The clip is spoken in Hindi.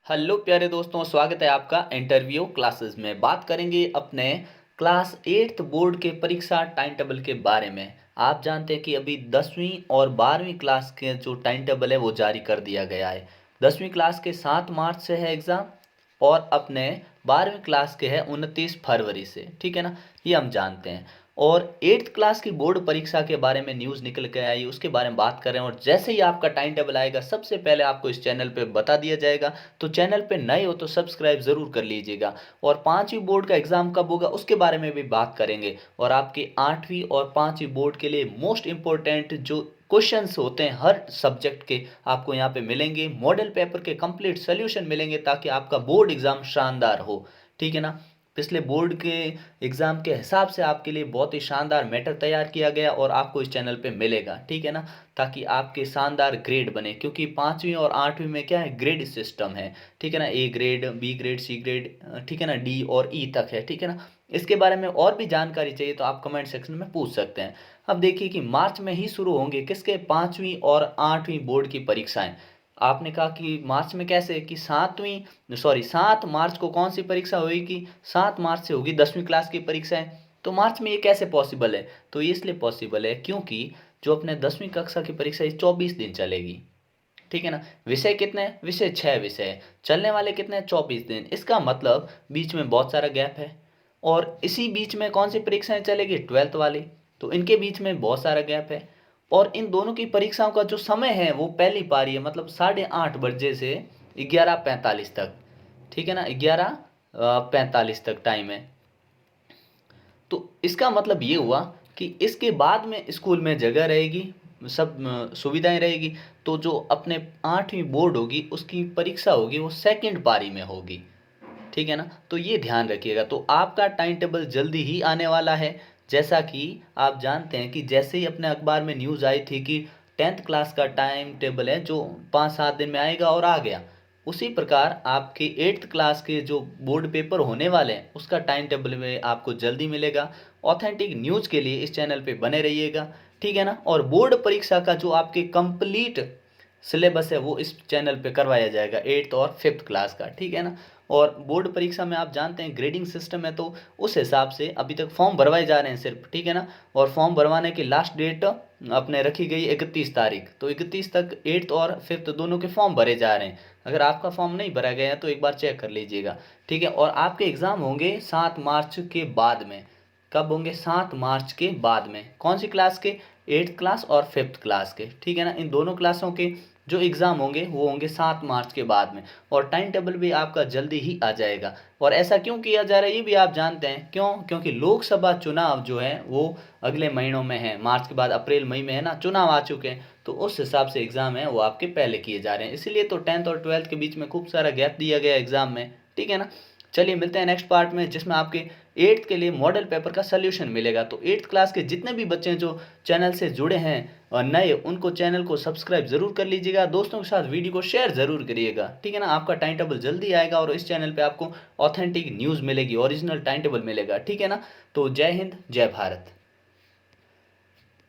हेलो प्यारे दोस्तों, स्वागत है आपका इंटरव्यू क्लासेस में। बात करेंगे अपने क्लास 8th बोर्ड के परीक्षा टाइम टेबल के बारे में। आप जानते हैं कि अभी 10वीं और 12वीं क्लास के जो टाइम टेबल है वो जारी कर दिया गया है। 10वीं क्लास के 7 मार्च से है एग्ज़ाम और अपने 12वीं क्लास के है 29 फरवरी से, ठीक है ना। ये हम जानते हैं। और 8th क्लास की बोर्ड परीक्षा के बारे में न्यूज़ निकल के आई, उसके बारे में बात कर रहे हैं। और जैसे ही आपका टाइम टेबल आएगा सबसे पहले आपको इस चैनल पे बता दिया जाएगा। तो चैनल पे नए हो तो सब्सक्राइब ज़रूर कर लीजिएगा। और 5वीं बोर्ड का एग्ज़ाम कब होगा उसके बारे में भी बात करेंगे। और आपके 8वीं और 5वीं बोर्ड के लिए मोस्ट इम्पोर्टेंट जो क्वेश्चंस होते हैं हर सब्जेक्ट के आपको यहाँ पे मिलेंगे। मॉडल पेपर के कंप्लीट सोल्यूशन मिलेंगे ताकि आपका बोर्ड एग्ज़ाम शानदार हो, ठीक है ना। पिछले बोर्ड के एग्ज़ाम के हिसाब से आपके लिए बहुत ही शानदार मैटर तैयार किया गया और आपको इस चैनल पे मिलेगा, ठीक है ना। ताकि आपके शानदार ग्रेड बने, क्योंकि 5वीं और 8वीं में क्या है, ग्रेड सिस्टम है, ठीक है ना। A grade, B grade, C grade, ठीक है ना, डी और ई तक है, ठीक है ना। इसके बारे में और भी जानकारी चाहिए तो आप कमेंट सेक्शन में पूछ सकते हैं। अब देखिए कि मार्च में ही शुरू होंगे किसके 5वीं और 8वीं बोर्ड की परीक्षाएं। आपने कहा कि मार्च में कैसे, कि 7 मार्च को कौन सी परीक्षा होगी, 7 मार्च से होगी 10वीं क्लास की परीक्षाएं। तो मार्च में ये कैसे पॉसिबल है, तो ये इसलिए पॉसिबल है क्योंकि जो अपने 10वीं कक्षा की परीक्षा ये 24 दिन चलेगी, ठीक है ना। विषय कितने हैं, विषय 6 विषय है, चलने वाले कितने हैं, 24 दिन। इसका मतलब बीच में बहुत सारा गैप है। और इसी बीच में कौन सी परीक्षाएं चलेगी, 12th वाली, तो इनके बीच में बहुत सारा गैप है। और इन दोनों की परीक्षाओं का जो समय है वो पहली पारी है, मतलब 8:30 बजे से 11:45 तक, ठीक है ना, 11:45 तक टाइम है। तो इसका मतलब ये हुआ कि इसके बाद में स्कूल में जगह रहेगी, सब सुविधाएं रहेगी। तो जो अपने 8वीं बोर्ड होगी उसकी परीक्षा होगी वो सेकंड पारी में होगी, ठीक है ना। तो ये ध्यान रखिएगा। तो आपका टाइम टेबल जल्दी ही आने वाला है। जैसा कि आप जानते हैं कि जैसे ही अपने अखबार में न्यूज़ आई थी कि 10th क्लास का टाइम टेबल है जो 5-7 दिन में आएगा और आ गया, उसी प्रकार आपके 8th क्लास के जो बोर्ड पेपर होने वाले हैं उसका टाइम टेबल में आपको जल्दी मिलेगा। ऑथेंटिक न्यूज़ के लिए इस चैनल पे बने रहिएगा, ठीक है ना। और बोर्ड परीक्षा का जो आपके कंप्लीट सिलेबस है वो इस चैनल पे करवाया जाएगा 8th और 5th क्लास का, ठीक है ना। और बोर्ड परीक्षा में आप जानते हैं ग्रेडिंग सिस्टम है, तो उस हिसाब से अभी तक फॉर्म भरवाए जा रहे हैं सिर्फ, ठीक है ना। और फॉर्म भरवाने की लास्ट डेट अपने रखी गई 31 तारीख, तो 31 तक 8th और 5th दोनों के फॉर्म भरे जा रहे हैं। अगर आपका फॉर्म नहीं भरा गया है तो एक बार चेक कर लीजिएगा, ठीक है। और आपके एग्ज़ाम होंगे 7 मार्च के बाद में। कब होंगे, 7 मार्च के बाद में। कौन सी क्लास के, 8th क्लास और 5th क्लास के, ठीक है ना। इन दोनों क्लासों के जो एग्ज़ाम होंगे वो होंगे 7 मार्च के बाद में। और टाइम टेबल भी आपका जल्दी ही आ जाएगा। और ऐसा क्यों किया जा रहा है ये भी आप जानते हैं क्यों, क्योंकि लोकसभा चुनाव जो है वो अगले महीनों में है। मार्च के बाद अप्रैल मई में है ना, चुनाव आ चुके हैं, तो उस हिसाब से एग्ज़ाम है वो आपके पहले किए जा रहे हैं। इसीलिए तो 10th और 12th के बीच में खूब सारा गैप दिया गया एग्ज़ाम में, ठीक है ना। चलिए मिलते हैं नेक्स्ट पार्ट में जिसमें आपके 8th के लिए मॉडल पेपर का सोल्यूशन मिलेगा। तो 8th क्लास के जितने भी बच्चे हैं जो चैनल से जुड़े हैं और नए, उनको चैनल को सब्सक्राइब ज़रूर कर लीजिएगा, दोस्तों के साथ वीडियो को शेयर ज़रूर करिएगा, ठीक है ना। आपका टाइम टेबल जल्दी आएगा और इस चैनल पे आपको ऑथेंटिक न्यूज़ मिलेगी, ओरिजिनल टाइम टेबल मिलेगा, ठीक है ना। तो जय हिंद, जय भारत।